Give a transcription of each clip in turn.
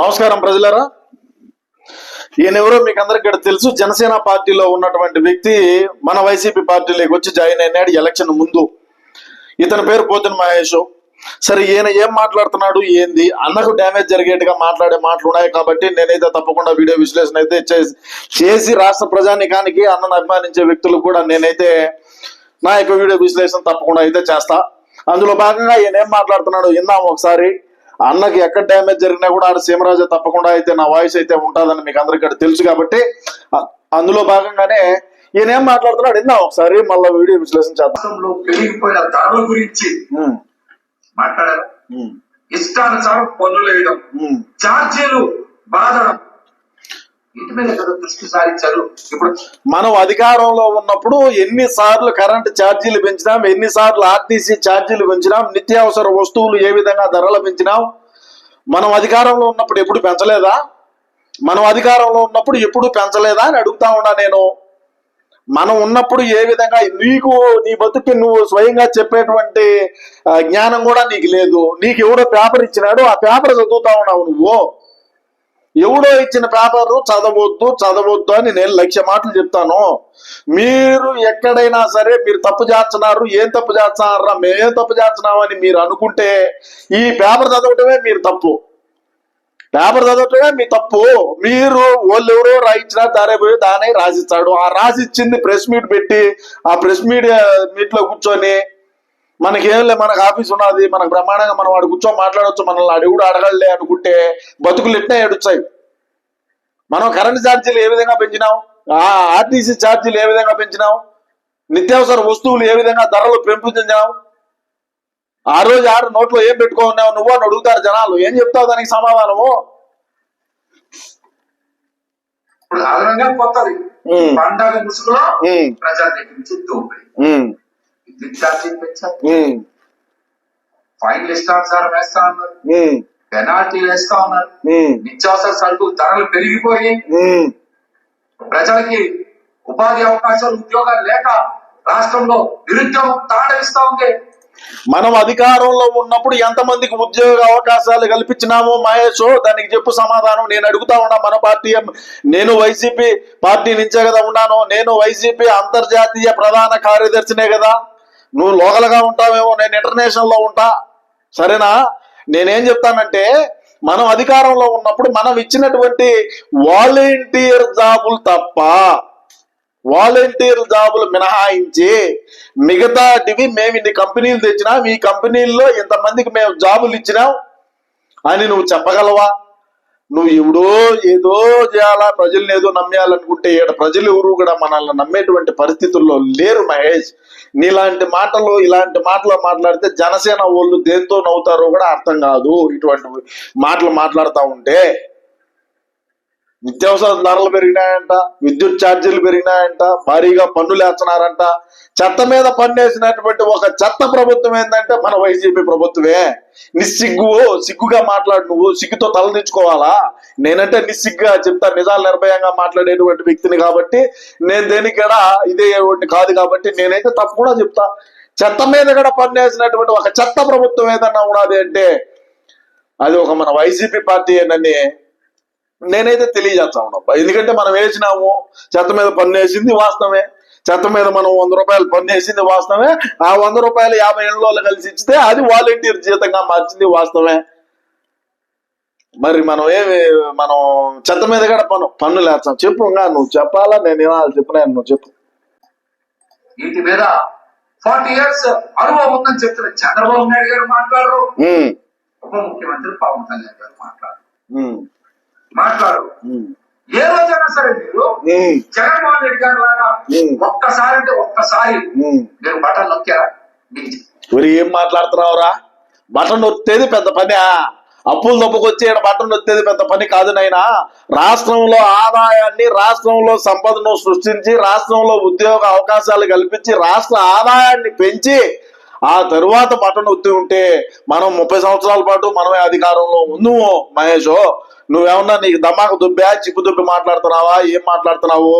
నమస్కారం ప్రజలారా. ఈయనెవరో మీకు అందరికీ తెలుసు. జనసేన పార్టీలో ఉన్నటువంటి వ్యక్తి మన వైసీపీ పార్టీలోకి వచ్చి జాయిన్ అయినాడు ఎలక్షన్ ముందు. ఇతని పేరు పోతిన మహేష్. సరే, ఈయన ఏం మాట్లాడుతున్నాడు ఏంది, అన్నకు డ్యామేజ్ జరిగేట్టుగా మాట్లాడే మాటలు ఉన్నాయి కాబట్టి నేనైతే తప్పకుండా వీడియో విశ్లేషణ అయితే చేసి రాష్ట్ర ప్రజానికానికి అన్నను అభిమానించే వ్యక్తులకు కూడా నేనైతే నా యొక్క వీడియో విశ్లేషణ తప్పకుండా అయితే చేస్తా. అందులో భాగంగా ఈయన ఏం మాట్లాడుతున్నాడు విందాం ఒకసారి. అన్నకి ఎక్కడ డ్యామేజ్ జరిగినా కూడా ఆడ సీమరాజు తప్పకుండా అయితే నా వాయిస్ అయితే ఉంటుందని మీకు అందరికీ తెలుసు కాబట్టి అందులో భాగంగానే ఈయన ఏం మాట్లాడుతున్నాడు విందాం ఒకసారి, మళ్ళీ వీడియో విశ్లేషణ చేద్దాం. పెరిగిపోయిన ధరల గురించి మాట్లాడారు. ఇష్టానుసారం పన్నులు వేయడం, ఛార్జీలు బాధడం, ఇంటి మీద కదా దృష్టి సారించారు. ఇప్పుడు మనం అధికారంలో ఉన్నప్పుడు ఎన్నిసార్లు కరెంటు ఛార్జీలు పెంచినాం, ఎన్నిసార్లు ఆర్టీసీ ఛార్జీలు పెంచినాం, నిత్యావసర వస్తువులు ఏ విధంగా ధరలు పెంచినాం. మనం అధికారంలో ఉన్నప్పుడు ఎప్పుడు పెంచలేదా? మనం అధికారంలో ఉన్నప్పుడు ఎప్పుడు పెంచలేదా అని అడుగుతా ఉన్నా నేను. మనం ఉన్నప్పుడు ఏ విధంగా నీకు నీ బతుకి నువ్వు స్వయంగా చెప్పేటువంటి జ్ఞానం కూడా నీకు లేదు. నీకు ఎవడో పేపర్ ఇచ్చినాడు, ఆ పేపర్ చదువుతా ఉన్నావు నువ్వు. ఎవడో ఇచ్చిన పేపర్ చదవద్దు అని నేను 1,00,000 మాటలు చెప్తాను. మీరు ఎక్కడైనా సరే మీరు తప్పు చేస్తున్నారు, ఏం తప్పు చేస్తున్నారా, మేమేం తప్పు చేస్తున్నామని మీరు అనుకుంటే ఈ పేపర్ చదవటమే మీరు తప్పు. పేపర్ చదవటమే మీ తప్పు. మీరు వాళ్ళు ఎవరో రాయించినా పోయి దానే రాసిస్తాడు. ఆ రాసిచ్చింది ప్రెస్ మీట్ పెట్టి ఆ ప్రెస్ మీట్ లో కూర్చొని మనకేం లే, మనకు ఆఫీస్ ఉన్నది, మనకు బ్రహ్మాండంగా మనం వాడు కూర్చొని మాట్లాడవచ్చు, మనల్ని అడుగుడు అడగలే అనుకుంటే బతుకులు ఎట్లా ఏడుచాయి. మనం కరెంట్ ఛార్జీలు ఏ విధంగా పెంచినాం, ఆర్టీసీ ఛార్జీలు ఏ విధంగా పెంచినాం, నిత్యావసర వస్తువులు ఏ విధంగా ధరలు పెంపుతున్నాం. ఆ రోజు ఆరు నోట్లో ఏం పెట్టుకున్నావు నువ్వు అని అడుగుతారు జనాలు. ఏం చెప్తావు దానికి సమాధానము? ఇప్పుడు అదనంగా కొత్తది పండగ ముసుగులో ప్రజల దగ్గర నుంచి దోపిడీ, విద్యుత్ ఛార్జీలు పెంచారు, ఫైన్లు ఇష్టానుసారం వేస్తా ఉన్నారు, పెనాల్టీలు వేస్తా ఉన్నారు, నిత్యావసర సరుకులు ధరలు పెరిగిపోయి ప్రజలకి ఉపాధి అవకాశాలు ఉద్యోగాలు లేక రాష్ట్రంలో నిరుద్యోగం తాండవిస్తా ఉంది. మనం అధికారంలో ఉన్నప్పుడు ఎంతమందికి ఉద్యోగ అవకాశాలు కల్పించినామో మహేష్, దానికి చెప్పు సమాధానం. నేను అడుగుతా ఉన్నా. మన పార్టీ, నేను వైసీపీ పార్టీ నుంచే కదా ఉన్నాను. నేను వైసీపీ అంతర్జాతీయ ప్రధాన కార్యదర్శినే కదా. నువ్వు లోకల్గా ఉంటావేమో, నేను ఇంటర్నేషనల్ లో ఉంటా. సరేనా? నేనేం చెప్తానంటే, మనం అధికారంలో ఉన్నప్పుడు మనం ఇచ్చినటువంటి వాలంటీర్ జాబులు తప్ప, వాలంటీర్ జాబులు మినహాయించి మిగతాటివి మేము ఇన్ని కంపెనీలు తెచ్చినాం, ఈ కంపెనీల్లో ఇంతమందికి మేము జాబులు ఇచ్చినాం అని నువ్వు చెప్పగలవా? నువ్వు ఎవడో ఏదో చేయాలా, ప్రజల్ని ఏదో నమ్మేయాలనుకుంటే ప్రజలు ఎవరు కూడా మనల్ని నమ్మేటువంటి పరిస్థితుల్లో లేరు మహేష్. నీలాంటి మాటలు ఇలాంటి మాటలు మాట్లాడితే జనసేన వాళ్ళు దేంతో నవ్వుతారో కూడా అర్థం కాదు. ఇటువంటి మాటలు మాట్లాడుతూ ఉంటే నిత్యావసర ధరలు పెరిగినాయంట, విద్యుత్ ఛార్జీలు పెరిగినాయంట, భారీగా పన్నులు వేస్తున్నారంట. చెత్త మీద పన్నేసినటువంటి ఒక చెత్త ప్రభుత్వం ఏంటంటే మన వైసీపీ ప్రభుత్వమే. సిగ్గుగా మాట్లాడు. నువ్వు సిగ్గుతో తలదించుకోవాలా? నేనంటే నిస్సిగ్గుగా చెప్తా, నిజాలు నిర్భయంగా మాట్లాడేటువంటి వ్యక్తిని కాబట్టి నేను దేనికి కూడా ఇదే కాదు కాబట్టి నేనైతే తప్పకుండా చెప్తా. చెత్త మీద కూడా పన్నేసినటువంటి ఒక చెత్త ప్రభుత్వం ఏదన్నా ఉన్నది అంటే అది ఒక మన వైసీపీ పార్టీ ఏంటని నేనైతే తెలియజేస్తా ఉన్నా. ఎందుకంటే మనం వేసినాము, చెత్త మీద పన్ను వేసింది వాస్తవమే. చెత్త మీద మనం 100 రూపాయలు పన్ను వేసింది వాస్తవమే. ఆ 100 రూపాయలు 50 ఏళ్ళలో కలిసి ఇచ్చితే అది వాలంటీర్ జీతంగా మార్చింది వాస్తవమే. మరి మనం చెత్త మీద కూడా పన్నులు వేస్తాం. చెప్పు, నువ్వు చెప్పాలా నేను చెప్పినా? నువ్వు చెప్పు. వీటి మీద 40 years అనుభవం ఉందని చెప్తున్న చంద్రబాబు నాయుడు గారు మాట్లాడరు, ఉప ముఖ్యమంత్రి పవన్ కళ్యాణ్ గారు మాట్లాడు. ఏ రోజైనా సరే మీరు జగన్మోహన్ రెడ్డి గారు లాగా ఒక్కసారి అంటే ఒక్కసారి మీరు బటన్ నొక్కారా? ఏం మాట్లాడుతున్నావురా? బటన్ నొత్తేది పెద్ద పని? అప్పులు దొబ్బకొచ్చి బటన్ నొత్తేది పెద్ద పని కాదు నాయనా. రాష్ట్రంలో ఆదాయాన్ని, రాష్ట్రంలో సంపదను సృష్టించి, రాష్ట్రంలో ఉద్యోగ అవకాశాలు కల్పించి, రాష్ట్ర ఆదాయాన్ని పెంచి ఆ తరువాత బటన్ నొత్తి ఉంటే మనం 30 సంవత్సరాల పాటు మనమే అధికారంలో ఉన్నాము మహేష్. నువ్వేమన్నా నీకు దమాకు దుబ్బా, చిప్పు దుబ్బి మాట్లాడుతున్నావా? ఏం మాట్లాడుతున్నావు?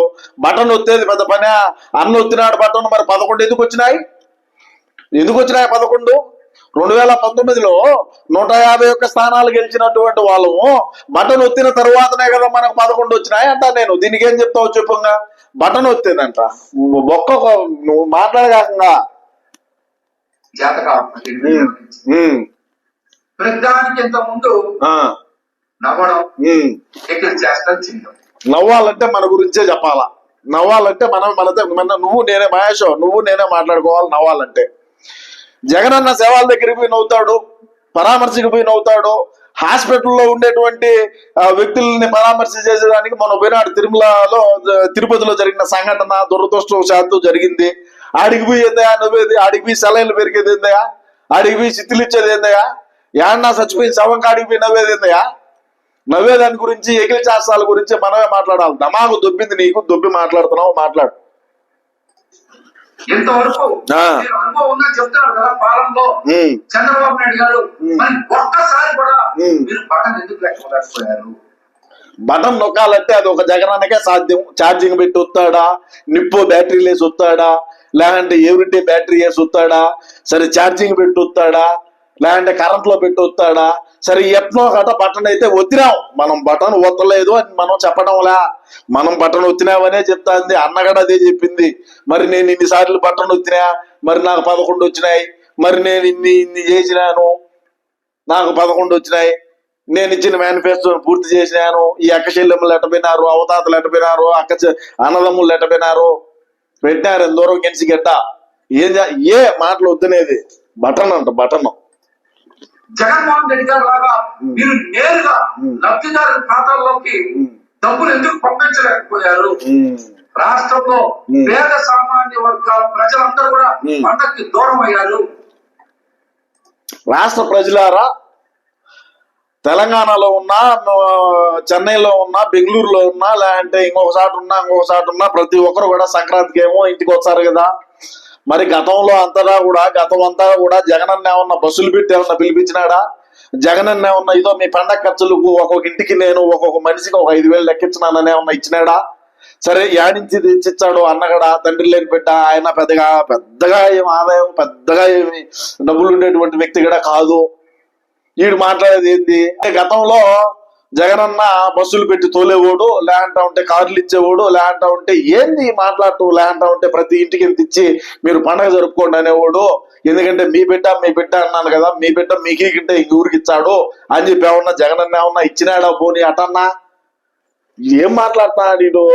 బటన్ నొత్తేది పెద్ద పనే? అన్న నొత్తినాడు బటన్. మరి 11 ఎందుకు వచ్చినాయి? 11? 2019లో 151 స్థానాలు గెలిచినటువంటి వాళ్ళము బటన్ ఒత్తిన తరువాతనే కదా మనకు 11 వచ్చినాయి అంట. నేను దీనికి ఏం చెప్తావు చెప్పుగా? బటన్ ఒత్తిందంట, బొక్క నువ్వు మాట్లాడగా ప్రతిదానికి ఇంత ముందు నవ్వడం, ఎక్కడ చేస్తాం చేయడం. నవ్వాలంటే మన గురించే చెప్పాలా. నవ్వాలంటే మన నువ్వు నేనే మహేష్, నువ్వు నేనే మాట్లాడుకోవాలి. నవ్వాలంటే జగనన్న సేవల దగ్గరికి పోయి నవ్వుతాడు, పరామర్శకు పోయి నవ్వుతాడు. హాస్పిటల్లో ఉండేటువంటి వ్యక్తుల్ని పరామర్శ చేసేదానికి మనం పోయినాడు. తిరుపతిలో జరిగిన సంఘటన దురదృష్టవశాత్తు జరిగింది. ఆడికి పోయి ఏందయా నవ్వేది? ఆడికి పోయి సెలైన్లు పెరిగేది ఏందయా? ఆడికి పోయి చిత్తులు ఇచ్చేది ఏందయా? యాన్నా చచ్చిపోయిన శవంకి ఆడికి పోయి నవ్వేది ఏందయా? నవ్వేదాని గురించి, ఎగిలి శాస్త్రాల గురించి మనమే మాట్లాడాలి. దమాకు దొబ్బింది నీకు, దొబ్బి మాట్లాడుతున్నావు, మాట్లాడు. ఎంతవరకు అనుభవం ఉందని చెప్తున్నారు కదా పాలనలో చంద్రబాబు నాయుడు గారు. మరి ఒక్కసారి కూడా మీరు బటన్ ఎందుకు లేకపోయారు? బటన్ నొక్కాలంటే అది ఒక జగనన్నకే సాధ్యం. ఛార్జింగ్ పెట్టి వస్తాడా, నిప్పు బ్యాటరీ లేసి వస్తాడా, లేదంటే ఎవరింటే బ్యాటరీ వేసి వస్తాడా, సరే ఛార్జింగ్ పెట్టి వస్తాడా, లేదంటే కరెంట్ లో పెట్టి వస్తాడా, సరే ఎట్నో గట బటన్ అయితే ఒత్తినాం. మనం బటన్ ఒత్తలేదు అని మనం చెప్పడంలా, మనం బటన్ ఒత్తినామనే చెప్తాంది. అన్నగడ అదే చెప్పింది. మరి నేను ఇన్నిసార్లు బటన్ ఒత్తినా, మరి నాకు 11 వచ్చినాయి, మరి నేను ఇన్ని చేసినాను, నాకు 11 వచ్చినాయి, నేను ఇచ్చిన మేనిఫెస్టోని పూర్తి చేసినాను. ఈ అక్క చెల్లెమ్మలు ఎట్టపోయినారు, అవతాతలు ఎట్టపోయినారు, అన్నదమ్ములు ఎట్టపోయినారు, పెట్టినారు దూరం గెలిచి గడ్డ. ఏ మాటలు వద్దునేది? బటన్ అంట, బటన్. జగన్మోహన్ రెడ్డి గారు లాగా మీరు నేరుగా లబ్ధిదారుల ఖాతాల్లోకి డబ్బులు ఎందుకు పంపించలేకపోయారు? రాష్ట్రంలో పేద సామాన్య వర్గాల ప్రజలందరూ కూడా పంటకి దూరం అయ్యారు. రాష్ట్ర ప్రజలారా, తెలంగాణలో ఉన్నా, చెన్నైలో ఉన్నా, బెంగళూరులో ఉన్నా, లేదంటే ఇంకొకసారి ఉన్నా ప్రతి ఒక్కరు కూడా సంక్రాంతికి ఏమో ఇంటికి వచ్చారు కదా. మరి గతం అంతా కూడా జగనన్న ఏమన్నా బస్సులు పెట్టి ఏమన్నా పిలిపించినాడా? జగనన్న ఏమన్నా ఇదో మీ పండగ ఖర్చులకు ఒక్కొక్క ఇంటికి నేను ఒక్కొక్క మనిషికి ఒక 5,000 లెక్కించినానని ఏమన్నా ఇచ్చినాడా? సరే యాడించి తెచ్చిచ్చాడు అన్నగడ, తండ్రి లేని బిడ్డ. ఆయన పెద్దగా ఏం ఆదాయం, పెద్దగా ఏమి డబ్బులు ఉండేటువంటి వ్యక్తి కూడా కాదు. వీడు మాట్లాడేది ఏంది? గతంలో జగనన్న బస్సులు పెట్టి తోలేవాడు, లేదంటా ఉంటే కార్లు ఇచ్చేవాడు, లేదంటా ఉంటే ఏంది మాట్లాడుతూ, లేదంటా ఉంటే ప్రతి ఇంటికి తెచ్చి మీరు పండగ జరుపుకోండి అనేవాడు. ఎందుకంటే మీ బిడ్డ అన్నాను కదా, మీ బిడ్డ మీకే గిట్టే ఊరికి ఇచ్చాడు అని చెప్పి ఏమన్నా జగనన్న ఏమన్నా ఇచ్చినాడా? పోనీ అటన్నా ఏం మాట్లాడుతున్నాడు వీడు?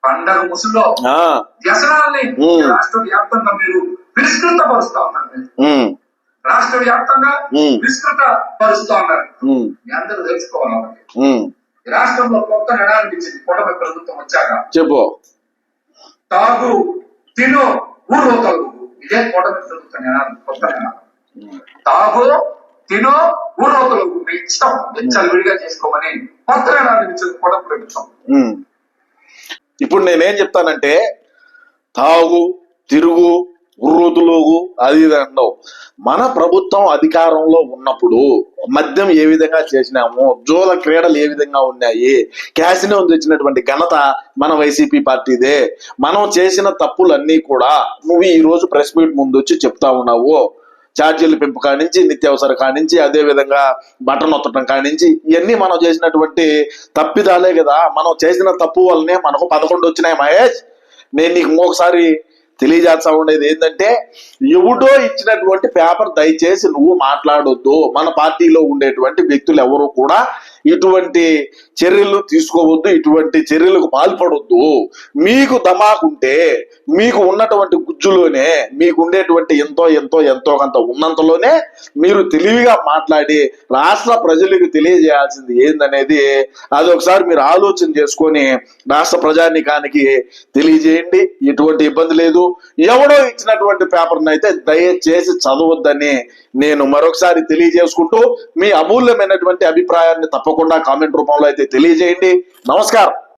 పండగ ముసులో వ్యసనాల్ని రాష్ట్ర వ్యాప్తంగా మీరు విస్తృతపరుస్తా ఉన్నారు. రాష్ట్ర వ్యాప్తంగా విస్తృత పరుస్తా ఉన్నారు. మీ అందరూ తెలుసుకోవాలి. రాష్ట్రంలో కొత్త నినాదం ఇచ్చింది కూటమి ప్రభుత్వం వచ్చాక. చెప్పు. తాగు, తిను, ఊరు తగు. ఇదే కూటమి ప్రభుత్వ నినాదం, కొత్త నినాదం. తాగు, తిను, ఊరు తగు. మీ ఇష్టం వెచ్చలు విడిగా చేసుకోమని కొత్త నినాదం ఇచ్చింది కూటమి ప్రభుత్వం. ఇప్పుడు నేనేం చెప్తానంటే, తాగు, తిరుగు, ఉర్రూతులోగు అది ఇది అంటావు. మన ప్రభుత్వం అధికారంలో ఉన్నప్పుడు మద్యం ఏ విధంగా చేసినాము, జోల క్రీడలు ఏ విధంగా ఉన్నాయి, క్యాసినో తెచ్చినటువంటి ఘనత మన వైసీపీ పార్టీదే. మనం చేసిన తప్పులన్నీ కూడా నువ్వు ఈ రోజు ప్రెస్ మీట్ ముందు వచ్చి చెప్తా ఉన్నావు. ఛార్జీల పెంపు కానించి, నిత్యావసర కానించి, అదే విధంగా బటన్ ఒత్తడం కానించి, ఇవన్నీ మనం చేసినటువంటి తప్పిదాలే కదా. మనం చేసిన తప్పు వల్లనే మనకు 11 వచ్చినాయి. మహేష్, నేను నీకు ఇంకొకసారి తెలియజేస్తా ఉండేది ఏంటంటే, ఎవడో ఇచ్చినటువంటి పేపర్ దయచేసి నువ్వు మాట్లాడొద్దు. మన పార్టీలో ఉండేటువంటి వ్యక్తులు ఎవరు కూడా ఇటువంటి చర్యలు తీసుకోవద్దు, ఇటువంటి చర్యలకు పాల్పడొద్దు. మీకు దమాకుంటే, మీకు ఉన్నటువంటి గుజ్జులోనే, మీకు ఉండేటువంటి ఎంతో కొంత ఉన్నంతలోనే మీరు తెలివిగా మాట్లాడి రాష్ట్ర ప్రజలకు తెలియజేయాల్సింది ఏందనేది అది ఒకసారి మీరు ఆలోచన చేసుకొని రాష్ట్ర ప్రజానీకానికి తెలియజేయండి. ఎటువంటి ఇబ్బంది లేదు. ఎవడో ఇచ్చినటువంటి పేపర్ని అయితే దయచేసి చదవద్దని నేను మరొకసారి తెలియజేసుకుంటూ, మీ అమూల్యమైనటువంటి అభిప్రాయాన్ని తప్పకుండా కామెంట్ రూపంలో అయితే తెలియజేయండి. నమస్కారం.